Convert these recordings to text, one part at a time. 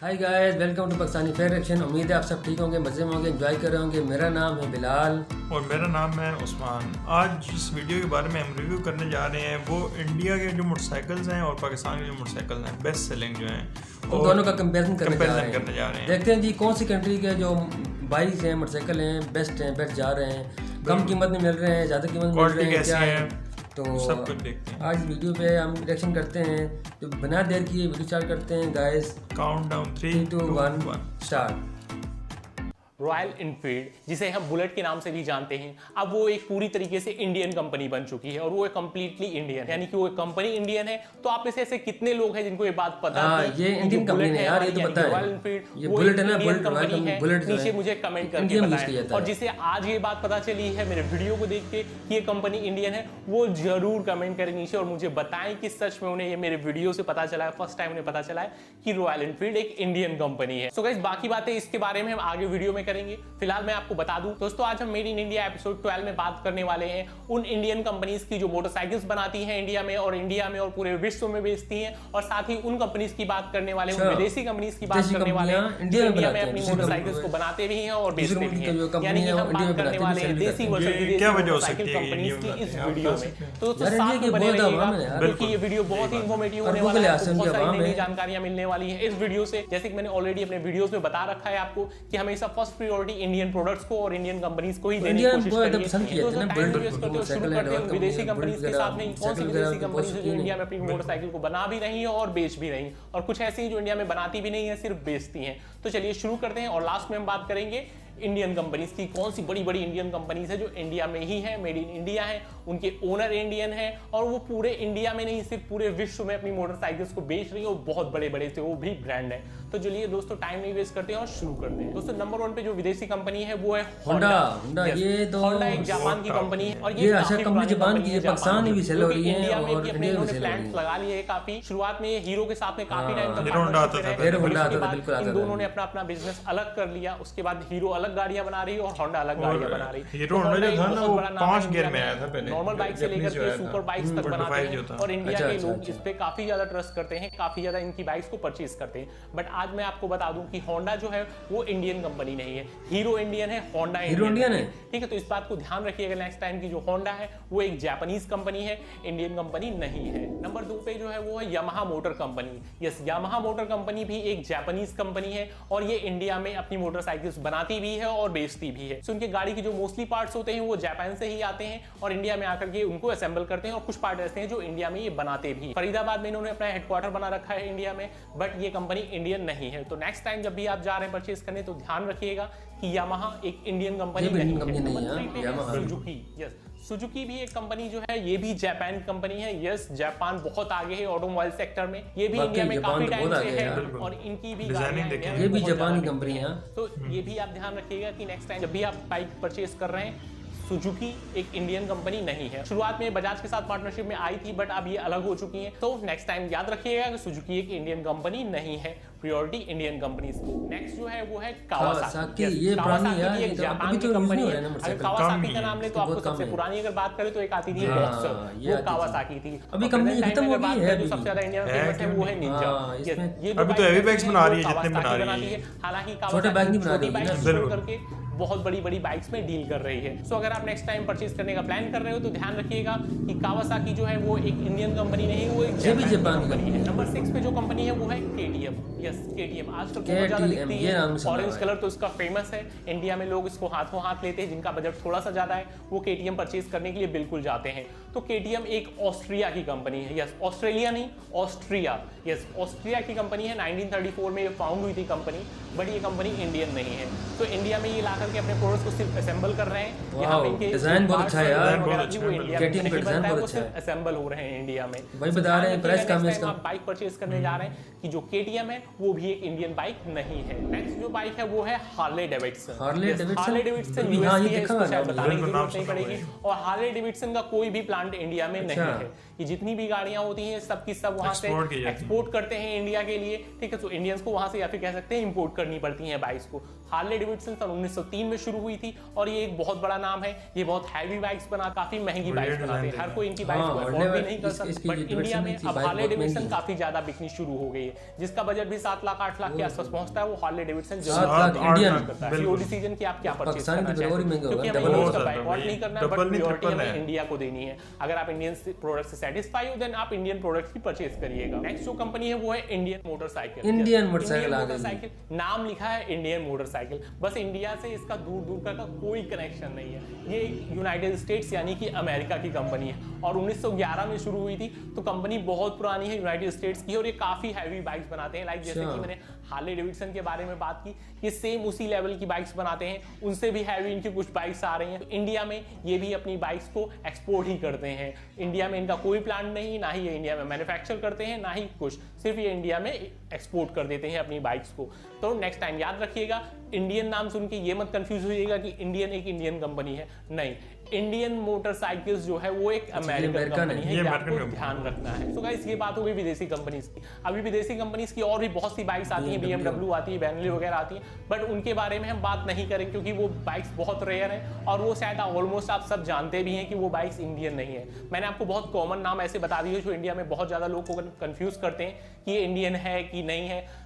Hi guys, welcome to Pakistani fair action. उम्मीद है आप सब ठीक होंगे, मज़े में होंगे, एंजॉय कर रहे होंगे। मेरा नाम है बिलाल और मेरा नाम है उस्मान। आज जिस वीडियो के बारे में हम रिव्यू करने जा रहे हैं वो इंडिया के जो मोटरसाइकिल्स हैं और पाकिस्तान के जो मोटरसाइकिल्स हैं, बेस्ट सेलिंग जो हैं, उन दोनों का कंपैरिजन करने जा रहे हैं। देखते हैं जी कौन सी कंट्री के जो बाइक्स हैं, मोटरसाइकिल हैं, बेस्ट जा रहे हैं, कम कीमत में मिल रहे हैं, ज़्यादा कीमत में मिल रहे हैं, क्या है, तो सब कुछ देखते हैं। आज वीडियो पे हम रिएक्शन करते हैं। तो बिना देर किए वीडियो स्टार्ट करते हैं guys. Countdown 3 2 1 start. Royal Enfield, जिसे हम बुलेट के नाम से भी जानते हैं, अब वो एक पूरी तरीके से इंडियन कंपनी बन चुकी है और वो एक कंप्लीटली इंडियन, यानी कि वो एक कंपनी इंडियन है। तो आप में से ऐसे कितने लोग हैं जिनको ये बात पता है? ये इंडियन कंपनी है यार, ये तो पता है। रॉयल इनफील्ड ये बुलेट है ना, बुलेट नीचे मुझे कमेंट करके बताएं। और जिसे आज ये बात पता चली है मेरे वीडियो को देख के कि ये कंपनी इंडियन है, वो जरूर कमेंट करें नीचे और मुझे बताएं कि सच में उन्हें ये मेरे वीडियो से पता चला है, फर्स्ट टाइम उन्हें पता चला है कि रॉयल इनफील्ड एक इंडियन कंपनी है। सो गाइस, बाकी बातें इसके बारे में हम आगे वीडियो में करेंगे। फिलहाल मैं आपको बता दूं दोस्तों, आज हम मेड इन इंडिया एपिसोड 12 में बात करने वाले हैं उन इंडियन कंपनीज की जो मोटरसाइकिल्स बनाती हैं इंडिया में और पूरे विश्व में बेचती हैं, और साथ ही उन कंपनीज की बात करने वाले हैं, विदेशी कंपनीज की बात करने वाले हैं इंडिया में अपनी मोटरसाइकिल्स को बनाते भी हैं और बेचते भी हैं। यानी कि हम बात करने वाले हैं देसी वर्सेस विदेशी मोटरसाइकिल कंपनीज की इस वीडियो में। तो दोस्तों साथ में बने रहिएगा क्योंकि ये वीडियो बहुत ही इंफॉर्मेटिव होने वाला है, बहुत सारी नई जानकारियां मिलने वाली है इस वीडियो से। जैसे कि मैंने ऑलरेडी अपने वीडियोस में बता रखा है आपको कि हमेशा फर्स्ट प्रायोरिटी इंडियन प्रोडक्ट्स को और इंडियन कंपनीज को ही देने की कोशिश करिए। दोस्तों टाइम वेस्ट करते हो, शुरू करते हैं विदेशी कंपनीज के साथ में। कौन सी विदेशी कंपनीज है जो इंडिया में अपनी मोटरसाइकिल को बना भी रही है और बेच भी रही है, और कुछ ऐसी जो इंडिया में बनाती भी नहीं है, सिर्फ बेचती हैं। तो चलिए शुरू करते हैं और लास्ट में हम बात करेंगे इंडियन कंपनीज की। कौन सी बड़ी बड़ी इंडियन कंपनीज है जो इंडिया में ही है, मेड इन इंडिया है, उनके ओनर इंडियन है और वो पूरे इंडिया में नहीं सिर्फ पूरे विश्व में अपनी मोटरसाइकिल्स को बेच रही है और बहुत बड़े बड़े से वो भी ब्रांड है। तो चलिए दोस्तों टाइम नहीं वेस्ट करते हैं और शुरू करते हैं। दोस्तों नंबर 1 पे जो विदेशी कंपनी है वो है होंडा। ये तो होंडा एक जापान की कंपनी है और ये अच्छा कंपनी जापान की है, पाकिस्तान में भी सेल हो रही है इंडिया में और भी अपने इन्होंने प्लांट लगा लिए हैं काफी। शुरुआत में हीरो के साथ में काफी टाइम तक इन दोनों ने अपना अपना बिजनेस अलग कर लिया। उसके बाद हीरो अलग गाड़ियां बना रही है और होंडा अलग गाड़ियां बना रही है। हीरो होंडा जो था ना वो 5 गियर में आया था पहले, नॉर्मल बाइक से लेकर के सुपर बाइक्स तक बनाते हैं और इंडिया के लोग इस पे काफी ज्यादा ट्रस्ट करते हैं, काफी ज्यादा इनकी बाइक्स को परचेज करते हैं। बट आज मैं आपको बता दूं कि होंडा जो है वो इंडियन कंपनी नहीं है। हीरो इंडियन है, होंडा इंडियन है, ठीक है। तो इस बात को ध्यान रखिएगा नेक्स्ट टाइम की जो होंडा है वो एक जापानीज कंपनी है, इंडियन कंपनी नहीं है। नंबर 2 पे जो है वो है Yamaha motor company. Yes, Yamaha motor company भी एक जापानीज कंपनी है और ये इंडिया में अपनी मोटरसाइकिल्स बनाती भी है और बेचती भी है। सो उनके गाड़ी के जो मोस्टली पार्ट्स होते हैं वो जापान से ही आते हैं और इंडिया में आकर के उनको असेंबल करते हैं, और कुछ पार्ट ऐसे हैं जो इंडिया में ये बनाते भी। फरीदाबाद में इन्होंने अपना हेडक्वार्टर बना रखा है इंडिया में, बट ये कंपनी इंडियन नहीं है। तो नेक्स्ट टाइम जब भी आप जा रहे हैं परचेज करने तो ध्यान रखिएगा कि यामाहा एक इंडियन कंपनी नहीं है। सुजुकी, यस, सुजुकी भी एक कंपनी जो है ये भी जापान कंपनी है। यस, जापान बहुत आगे है ऑटोमोबाइल सेक्टर में, ये भी इंडिया में काफी टाइम से है और इनकी भी ये भी जापानी कंपनी है। तो ये भी आप ध्यान रखिएगा कि नेक्स्ट टाइम जब भी आप बाइक परचेज कर रहे हैं, सुजुकी एक इंडियन कंपनी नहीं है। शुरुआत में बजाज के साथ पार्टनरशिप में आई थी बट अब ये अलग हो चुकी है। तो नेक्स्ट टाइम याद रखिएगा कि सुजुकी एक इंडियन कंपनी नहीं है, प्रायोरिटी इंडियन कंपनीज की। नेक्स्ट जो है वो है कावासाकी। ये पुरानी है, एक जापान की कंपनी है। अगर कावासाकी का नाम ले तो आपको सबसे पुरानी अगर बात करें तो एक आती थी बॉक्सर, वो कावासाकी थी। अभी कंपनी खत्म हो गई है, जो सबसे ज्यादा इंडिया में फेमस है वो है निंजा। ये अभी तो हेवी बाइक्स बना रही है, जितने बना रही है। हालांकि छोटे बाइक नहीं बना रही है, करके बहुत बड़ी बड़ी बाइक्स में डील कर रही है। सो अगर आप नेक्स्ट टाइम परचेज करने का प्लान कर रहे हो तो ध्यान रखिएगा कि कावासाकी जो है वो एक इंडियन कंपनी नहीं, वो एक जापान कंपनी है। नंबर 6 पे जो कंपनी है वो है केटीएम। यस, केटीएम आजकल बहुत ज्यादा दिखती है, ऑरेंज कलर तो इसका फेमस है। इंडिया में लोग इसको हाथों हाथ लेते हैं, जिनका बजट थोड़ा सा ज्यादा है वो केटीएम परचेज करने के लिए बिल्कुल जाते हैं। तो केटीएम एक ऑस्ट्रिया की कंपनी है। यस, ऑस्ट्रेलिया नहीं, ऑस्ट्रिया। यस, ऑस्ट्रिया की कंपनी है। 1934 में ये फाउंड हुई थी कंपनी, बट ये कंपनी इंडियन नहीं है। तो इंडिया में ये लाकर के अपने प्रोडक्ट्स को सिर्फ असेंबल कर रहे हैं। यहाँ पे इनके डिजाइन बहुत अच्छा है यार, वो इंडिया में नहीं बनता है, वो सिर्फ असेंबल हो रहे हैं इंडिया में। भाई बता रहे हैं प्राइस कम है इसका। आप बाइक परचेज करने जा रहे हैं कि जो केटीएम है वो भी एक इंडियन बाइक नहीं है। नेक्स्ट जो बाइक है वो है Harley Davidson. Harley Davidson USA है, इसको शायद बताने की जरूरत नहीं पड़ेगी। और हार्ले डेविडसन का कोई भी प्लांट इंडिया में नहीं है। ये जितनी भी गाड़ियां होती हैं सब की सब वहां से एक्सपोर्ट करते हैं इंडिया के लिए, ठीक है। तो इंडियंस को वहां से या फिर कह सकते हैं इंपोर्ट करनी पड़ती हैं बाइक्स को। हार्ले डेविडसन सन 1903 में शुरू हुई थी और ये एक बहुत बड़ा नाम है। ये बहुत हैवी बाइक्स बना, काफी महंगी बाइक्स बनाते हैं, हर कोई इनकी बाइक्स को अफोर्ड भी नहीं कर सकता। बट इंडिया में अब हार्ले डेविडसन काफी ज्यादा बिकनी शुरू हो गई है, जिसका बजट भी 7 लाख 8 लाख के आसपास पहुंचता है, वो हार्ले डेविडसन जरूर करता है। सीओ डिसीजन की आप क्या परचेज करना चाहते हैं, क्योंकि हमें उसका बायकॉट नहीं करना है, बट प्रायोरिटी हमें इंडिया को देनी है। अगर आप इंडियन प्रोडक्ट से सेटिस्फाई हो देन आप इंडियन प्रोडक्ट्स की परचेज करिएगा। नेक्स्ट जो कंपनी है वो है इंडियन मोटरसाइकिल। इंडियन मोटरसाइकिल नाम लिखा है इंडियन मोटरसाइकिल, बस इंडिया से इसका दूर दूर का कोई कनेक्शन नहीं है। ये यूनाइटेड स्टेट्स यानी कि अमेरिका की कंपनी है और 1911 में शुरू हुई थी, तो कंपनी बहुत पुरानी है, यूनाइटेड स्टेट्स की, और ये काफी हैवी बाइक्स बनाते हैं। लाइक जैसे कि मैंने हार्ले डेविडसन के बारे में बात की, ये सेम उसी लेवल की बाइक्स बनाते हैं, उनसे भी हैवी इनकी कुछ बाइक्स आ रही हैं। तो इंडिया में ये भी अपनी बाइक्स को एक्सपोर्ट ही करते हैं। इंडिया में इनका कोई प्लांट नहीं, ना ही ये इंडिया में मैन्युफैक्चर करते हैं, ना ही कुछ, सिर्फ ये इंडिया में एक्सपोर्ट कर देते हैं अपनी बाइक्स को। तो नेक्स्ट टाइम याद रखिएगा, इंडियन नाम सुन के ये मत कंफ्यूज होइएगा कि इंडियन एक इंडियन कंपनी है, नहीं, इंडियन मोटरसाइकिल्स जो है वो एक अमेरिकन कंपनी है, ये आपको ध्यान रखना है। तो गाइस ये बात हो गई विदेशी कंपनीज की। अभी विदेशी कंपनीज की और भी बहुत सी बाइक्स आती हैं, BMW आती है, बेंटली वगैरह आती है, बट उनके बारे में हम बात नहीं करेंगे क्योंकि वो बाइक्स बहुत रेयर हैं और वो शायद ऑलमोस्ट आप सब जानते भी हैं कि वो बाइक्स इंडियन नहीं है। मैंने आपको बहुत कॉमन नाम ऐसे बता दिए जो इंडिया में बहुत ज्यादा लोग को कंफ्यूज करते हैं कि ये इंडियन है कि नहीं है।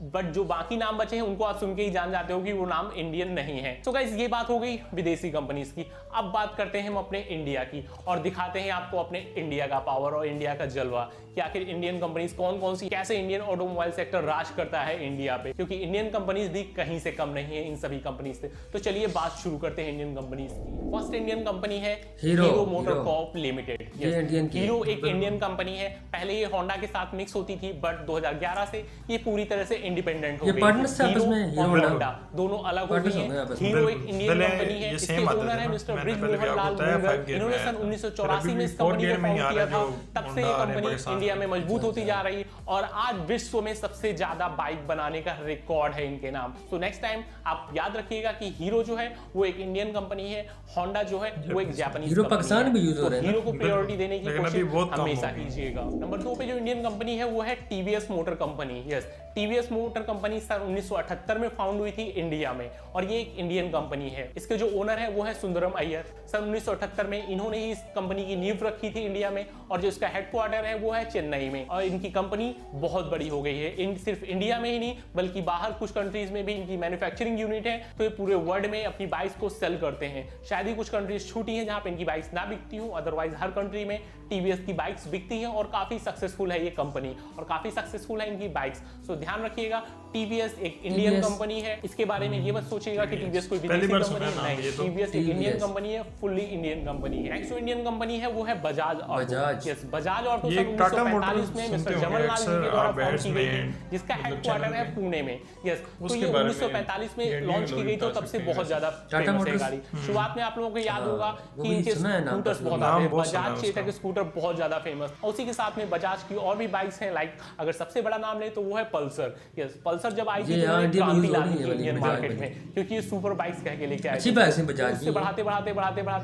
बट जो बाकी नाम बचे हैं उनको आप सुन के ही जान जाते हो कि वो नाम इंडियन नहीं है। तो गाइस ये बात हो गई विदेशी कंपनीज की। अब बात करते हैं हम अपने इंडिया की और दिखाते हैं आपको अपने इंडिया का पावर और इंडिया का जलवा कि आखिर इंडियन कंपनीज कौन कौन सी, कैसे इंडियन ऑटोमोबाइल सेक्टर राज करता है इंडिया पे, क्योंकि इंडियन कंपनीज भी कहीं से कम नहीं है इन सभी कंपनीज से। तो चलिए बात शुरू करते हैं इंडियन कंपनीज की। फर्स्ट इंडियन कंपनी है हीरो मोटरकॉर्प लिमिटेड। हीरो एक इंडियन कंपनी है, पहले ये होंडा के साथ मिक्स होती थी, बट 2011 से ये पूरी तरह से इंडिपेंडेंट हो गई। हीरो और होंडा दोनों अलग हो गई हैं। हीरो एक इंडियन कंपनी है, इसके ओनर है मिस्टर ब्रिज मोहन लाल मुंगल। इन्होंने सन 1984 में इस कंपनी को फाउंड किया था, तब से ये कंपनी इंडिया में मजबूत होती जा रही और आज विश्व में सबसे ज्यादा बाइक बनाने का रिकॉर्ड है इनके नाम। तो नेक्स्ट टाइम आप याद रखिएगा कि हीरो जो है वो एक इंडियन कंपनी है, होंडा जो है वो एक जापानीज हीरो पाकिस्तान भी यूज हो रहा है। हीरो को प्रायोरिटी देने की कोशिश हमेशा कीजिएगा। नंबर 2 पे जो इंडियन कंपनी है वो है TVS motor company. Yes, TVS motor company सन 1978 में फाउंड हुई थी इंडिया में और ये एक इंडियन कंपनी है। इसके जो ओनर है वो है सुंदरम अय्यर। सन 1978 में इन्होंने ही इस कंपनी की नींव रखी थी इंडिया में और जो इसका हेडक्वार्टर है वो है चेन्नई में और इनकी कंपनी बहुत बड़ी हो गई है। सिर्फ इंडिया में ही नहीं बल्कि बाहर कुछ कंट्रीज में भी इनकी मैन्युफैक्चरिंग यूनिट है, तो ये पूरे वर्ल्ड में अपनी बाइक्स को सेल करते हैं। शायद ही कुछ कंट्रीज छूटी हैं जहां पे इनकी बाइक्स ना बिकती हूं, अदरवाइज हर कंट्री में टीवीएस की बाइक्स बिकती हैं और काफी सक्सेसफुल है ये कंपनी और काफी सक्सेसफुल है इनकी बाइक्स। सो ध्यान रखिएगा टीवीएस एक इंडियन कंपनी है, इसके बारे में ये मत सोचिएगा कि टीवीएस कोई विदेशी कंपनी है, नहीं, टीवीएस एक इंडियन कंपनी है, फुल्ली इंडियन कंपनी है। नेक्स्ट जो इंडियन कंपनी है वो है Bajaj auto. Yes, Bajaj auto सन 1945 में मिस्टर जमनलाल जी के द्वारा फाउंड की गई थी, जिसका हेडक्वार्टर है पुणे में। यस, तो ये 1945 में लॉन्च की गई, तो तब से बहुत ज्यादा फेमस है गाड़ी। शुरुआत में आप लोगों को याद होगा कि इनके स्कूटर्स बहुत आते हैं, बजाज चेतक के स्कूटर बहुत ज्यादा फेमस। और उसी के साथ में बजाज की और भी बाइक्स हैं, लाइक अगर सबसे बड़ा नाम ले तो वो है पल्सर। यस, पल्सर जब आई थी तो क्रांति ला दी इंडियन मार्केट में, क्योंकि ये सुपर बाइक्स कह के लेके आए। अच्छी बाइक्स हैं बजाज की। बढ़ाते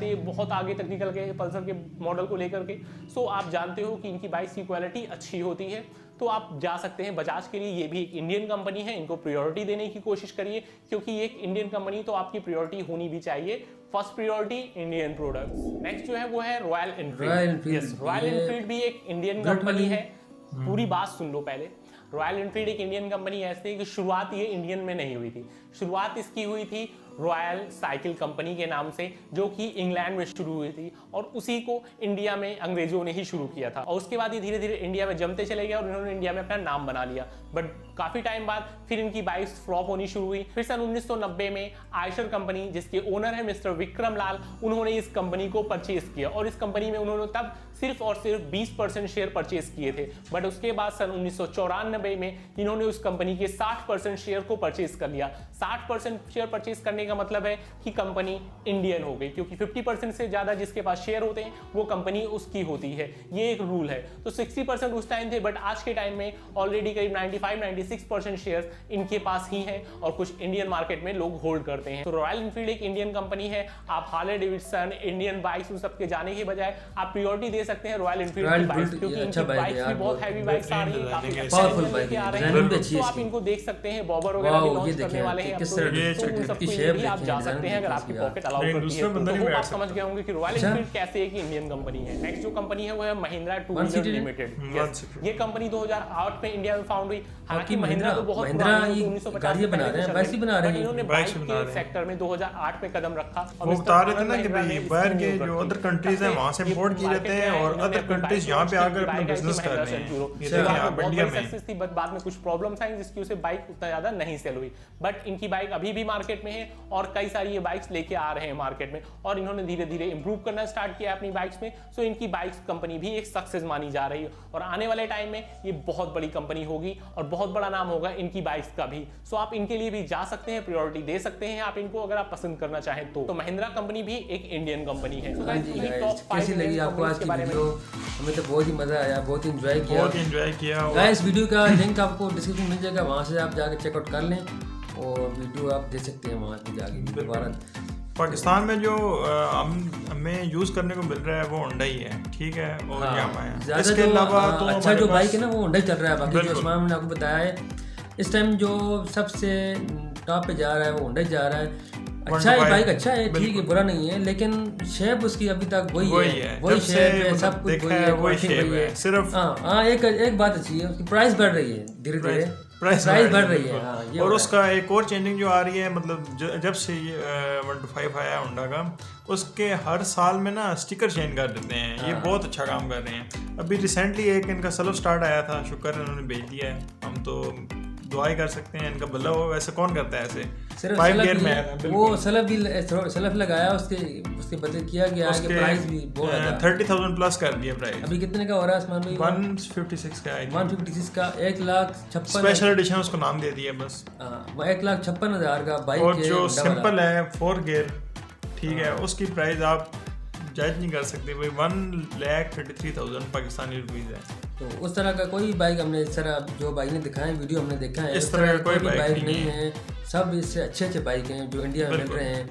ये बहुत आगे तक निकल गए पल्सर के मॉडल को लेकर के। सो आप जानते हो कि इनकी बाइक्स की क्वालिटी अच्छी होती है, तो आप जा सकते हैं बजाज के लिए। ये भी एक इंडियन कंपनी है, इनको प्रायोरिटी देने की कोशिश करिए क्योंकि एक इंडियन कंपनी तो आपकी प्रायोरिटी होनी भी चाहिए। First priority Indian products. Next जो है वो है royal Enfield. Yes, royal Enfield भी एक इंडियन कंपनी है। पूरी बात सुन लो पहले। रॉयल एनफील्ड एक इंडियन कंपनी ऐसी है कि शुरुआत ये इंडियन में नहीं हुई थी, शुरुआत इसकी हुई थी रॉयल साइकिल कंपनी के नाम से, जो कि इंग्लैंड में शुरू हुई थी और उसी को इंडिया में अंग्रेजों ने ही शुरू किया था और उसके बाद ये धीरे धीरे इंडिया में जमते चले गए और इन्होंने इंडिया में अपना नाम बना लिया। बट काफी टाइम बाद फिर इनकी बाइक्स फ्लॉप होनी शुरू हुई। फिर सन 1990 में आयशर कंपनी, जिसके ओनर है मिस्टर विक्रम लाल, उन्होंने इस कंपनी को परचेज किया और इस कंपनी में उन्होंने तब सिर्फ और सिर्फ 20% शेयर परचेज किए थे। बट उसके बाद सन 1994 में इन्होंने उस कंपनी के 60% शेयर को परचेज कर लिया। 60% शेयर परचेज करने का मतलब है कि कंपनी इंडियन हो गई, क्योंकि 50% से ज्यादा जिसके पास शेयर होते हैं वो कंपनी उसकी होती है, ये एक रूल है। तो 60% उस टाइम थे, बट आज के टाइम में ऑलरेडी करीब 95 96% शेयर्स इनके पास ही हैं और कुछ इंडियन मार्केट में लोग होल्ड करते हैं। तो रॉयल एनफील्ड एक इंडियन कंपनी है। आप हार्ले डेविडसन, इंडियन बाइक्स उन सब के जाने के बजाय आप प्रायोरिटी दे सकते हैं रॉयल एनफील्ड की बाइक्स, क्योंकि इनकी बाइक्स भी बहुत हैवी बाइक्स आ रही हैं, काफी पावरफुल बाइक आ रहे हैं। तो आप इनको देख सकते हैं, बॉबर वगैरह भी लॉन्च करने वाले हैं, उन सबको भी आप जा सकते हैं अगर आपकी पॉकेट अलाउ करती है। तो आप समझ गए होंगे कि रॉयल एनफील्ड कैसे एक इंडियन कंपनी है। नेक्स्ट जो कंपनी है वो है महिंद्रा टू व्हीलर लिमिटेड। ये कंपनी 2008 में इंडिया में फाउंड हुई। हालांकि महिंद्रा तो बहुत पुरानी 1950 बना रहे हैं, बाइक बना रहे हैं, इन्होंने बाइक के सेक्टर में 2008 में कदम रखा। और वो बता रहे थे ना कि भाई बाहर के जो अदर कंट्रीज हैं वहां से इंपोर्ट किए जाते हैं और अदर कंट्रीज यहां पे आकर अपना बिजनेस कर रहे हैं। ये देखिए आप इंडिया में सक्सेस थी, बट बाद में कुछ प्रॉब्लम्स आई जिसकी वजह से बाइक उतना ज्यादा नहीं सेल हुई। बट इनकी बाइक अभी भी मार्केट में है और कई सारी ये बाइक्स लेके आ रहे हैं मार्केट में और इन्होंने धीरे धीरे इंप्रूव करना स्टार्ट किया अपनी बाइक्स में। सो इनकी बाइक्स कंपनी भी एक सक्सेस मानी जा रही है और आने वाले टाइम में ये बहुत बड़ी कंपनी होगी और बहुत बड़ा नाम होगा इनकी बाइक्स का भी। सो आप इनके लिए भी जा सकते हैं, प्रायोरिटी दे सकते हैं आप इनको अगर आप पसंद करना चाहें तो महिंद्रा कंपनी भी एक इंडियन कंपनी है। कैसी लगी आपको आज की वीडियो? हमें तो बहुत ही मजा आया, बहुत एंजॉय किया। गाइस वीडियो का लिंक आपको डिस्क्रिप्शन मिल जाएगा, वहां से आप जाकर चेकआउट कर लें और वीडियो आप देख सकते हैं वहां पे जाके। दोबारा पाकिस्तान में जो हमें यूज़ करने को मिल रहा है वो होंडा ही है, ठीक है, और यामा है। इसके अलावा तो अच्छा जो बाइक है ना वो होंडा चल रहा है। बाकी जो उस्मान ने आपको बताया है इस टाइम जो सबसे टॉप पे जा रहा है वो होंडा जा रहा है। अच्छा है, बाइक अच्छा है, ठीक है, बुरा नहीं है, लेकिन शेप उसकी अभी तक वही शेप है, सब कुछ वही है, सिर्फ हाँ एक बात अच्छी है, उसकी प्राइस बढ़ रही है धीरे धीरे, प्राइस बढ़ रही है। हाँ, और उसका एक और चेंजिंग जो आ रही है, मतलब जब से ये 125 आया होंडा का, उसके हर साल में ना स्टिकर चेंज कर देते हैं। ये बहुत अच्छा काम कर रहे हैं। अभी रिसेंटली एक इनका सलफ स्टार्ट आया था, शुक्र है उन्होंने भेज दिया है। हम तो दुआई कर सकते हैं इनका भला हो। वैसे कौन करता है ऐसे? 5 गियर में वो सलफ लगाया, उसके बदले किया गया है कि प्राइस भी बहुत ज्यादा 30,000 प्लस कर दिया प्राइस। अभी कितने का हो रहा है उस्मान भाई? 156 का है, 156 का 1,56,000 स्पेशल एडिशन उसको नाम दे दिया बस। 1,56,000 का बाइक। और जो सिंपल है 4 गियर, ठीक है, उसकी प्राइस आप जज नहीं कर सकते भाई। 1,33,000 पाकिस्तानी रुपीज़ है। तो उस तरह का कोई बाइक हमने इस तरह जो बाइक ने दिखाए वीडियो हमने देखा है, इस तरह का कोई बाइक नहीं है। सब इससे अच्छे बाइक हैं जो इंडिया में मिल रहे हैं।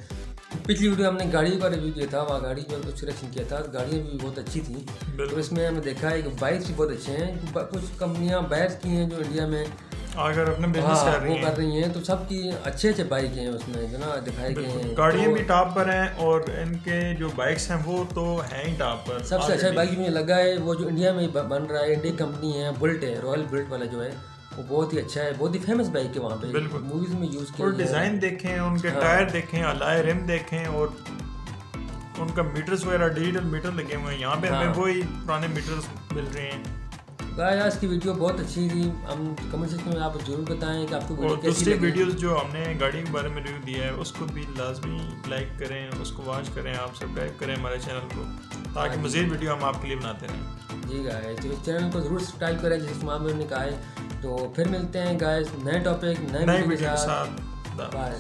पिछली वीडियो हमने गाड़ियों का रिव्यू किया था, वहाँ गाड़ी का सिलेक्शन किया था, गाड़ियाँ भी बहुत अच्छी थी। तो इसमें हमने देखा है कि बाइक्स भी बहुत अच्छे हैं। कुछ कंपनियाँ बाइक्स की हैं जो इंडिया में अगर अपने बिजनेस कर रही हैं, तो सबकी अच्छे बाइक हैं उसमें जो ना दिखाए गए हैं। गाड़ियाँ भी टॉप पर हैं और इनके जो बाइक्स हैं वो तो हैं ही टॉप पर। सबसे अच्छा बाइक मुझे लगा है वो जो इंडिया में बन रहा है, इंडियन कंपनी है, बुलेट है, रॉयल बुलेट वाला जो है वो बहुत ही अच्छा है, बहुत ही फेमस बाइक है वहाँ पे, मूवीज में यूज किया। और डिज़ाइन देखें, उनके टायर देखें, अलॉय रिम देखें और उनका मीटर्स वगैरह डिजिटल मीटर लगे हुए हैं। यहाँ पे हमें वही पुराने मीटर्स मिल रहे हैं। आज की वीडियो बहुत अच्छी थी। हम कमेंट सेक्शन में आप जरूर बताएं कि आपको वीडियो कैसी लगी। वीडियोस जो हमने गाड़ी के बारे में रिव्यू दिया है उसको भी लाजमी लाइक करें, उसको वॉच करें, आप सब्सक्राइब करें हमारे चैनल को, ताकि मज़ीद वीडियो हम आपके लिए बनाते रहें। जी गाइस, तो इस चैनल को ज़रूर सब्सक्राइब करें जैसे उस्मान भाई ने कहा है। तो फिर मिलते हैं गाइस नए टॉपिक नए वीडियो के साथ। बाय।